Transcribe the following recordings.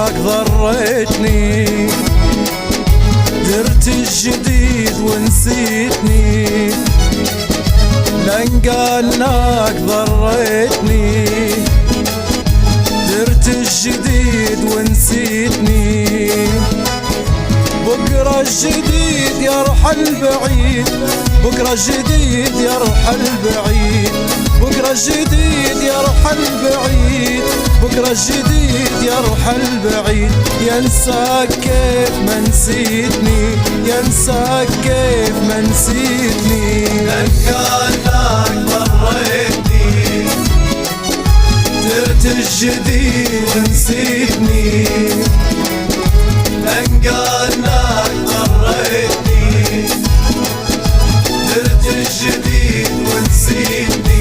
عنك ضريتني، درت الجديد ونسيتني، لان قالناك ضريتني، درت الجديد ونسيتني. بكرة الجديد يرحل بعيد، بكرة الجديد يرحل بعيد، بكرة الجديد يرحل بعيد، بكرة الجديد يرحل بعيد. ينساك كيف ما نسيتني، ينساك كيف ما نسيتني، لان كانك ضريتني، درت الجديد ونسيتني، لان كانك ضريتني، درت الجديد ونسيتني.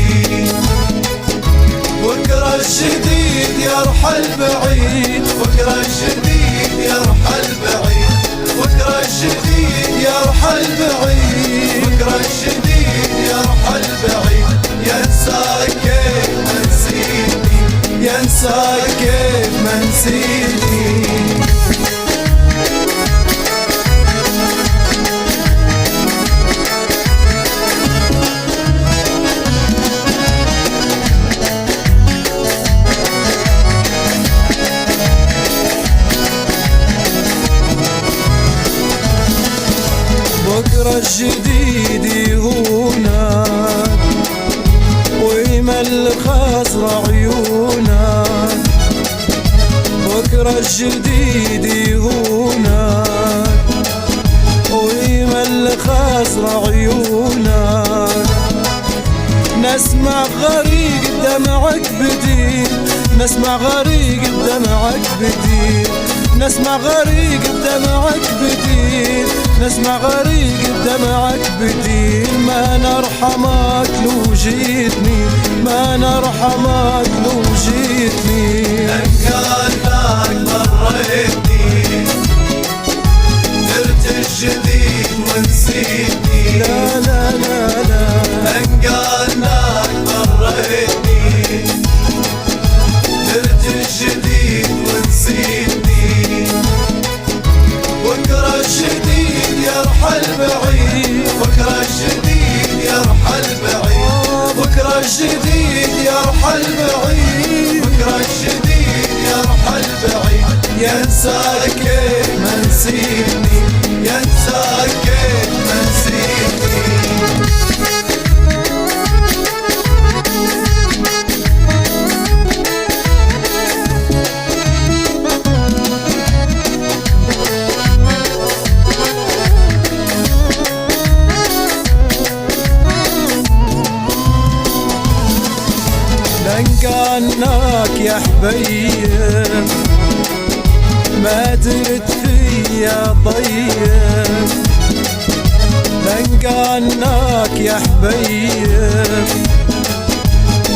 بكرة الجديد يرحل بعيد، بكرة الجديد يرحل بعيد، بكرة الجديد يرحل بعيد، بكرة الجديد يرحل بعيد. ينساك كيف ما نسيتني، ينساك كيف ما نسيتني. بكرة الجديد يهونك ويمل خسر عيونك، بكرة الجديد يهونك ويمل خسر عيونك. نسمع غريق بدمعك بديل، نسمع غريق بدمعك بديل، نسمع غريق بدمعك بديل، نسمع غريق بدمعك بديل. ما نرحمك لو جيتني، ما نرحمك لو جيتني، لان كانك ضريتني، درت الجديد ونسيتني. لا لا لا لا، لان كانك ضريتني، درت الجديد ونسيتني. بكرة الجديد يرحل بعيد، بكرة الجديد يرحل بعيد، بكرة الجديد يرحل بعيد، بكرة الجديد يرحل بعيد. ينساك كيف ما نسيتني، ينساك كيف ما نسيتني. لان كانك يا حبيب ما درت فيا طيب، لان كانك يا حبيب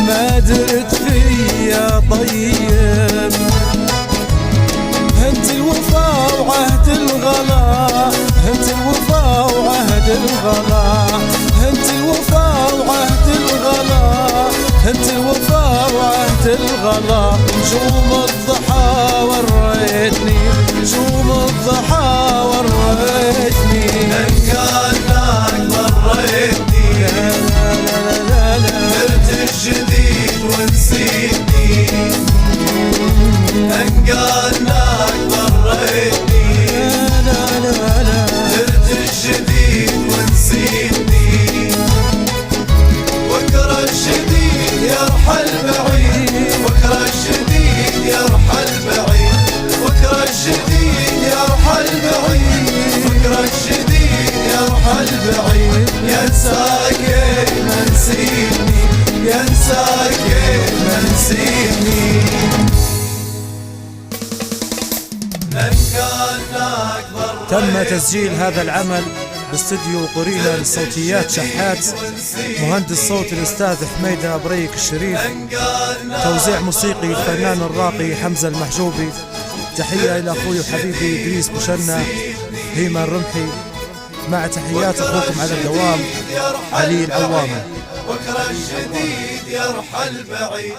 ما درت فيا طيب. انت الوفا وعهد الغلا، انت الوفا وعهد الغلا، انت الوفا وعهد الغلا، انت الوفا وعهد الغلا. نجوم الضحى وريتني، نجوم الضحى وريتني، لان كانك ضريتني، لا لا لا لا، درت الجديد ونسيتني، لان كانك ضريتني، لا لا لا، درت الجديد ونسيتني. بكرة الجديد يرحل بعيد، بكرة الجديد يرحل بعيد، بكرة الجديد يرحل بعيد، بكرة الجديد يرحل بعيد. ينساك كيف ما نسيتني، ينساك كيف ما نسيتني، لان كانك ضريتني. تم تسجيل هذا العمل باستديو قرينة للصوتيات شحات، مهندس صوت الأستاذ حميدة بريك الشريف، توزيع موسيقي الفنان الراقي حمزة المحجوبي. تحية إلى أخوي وحبيبي إدريس بوشنة، هيما الرمحي، مع تحيات أخوكم على الدوام علي العوامة. بكرة الجديد يرحل بعيد.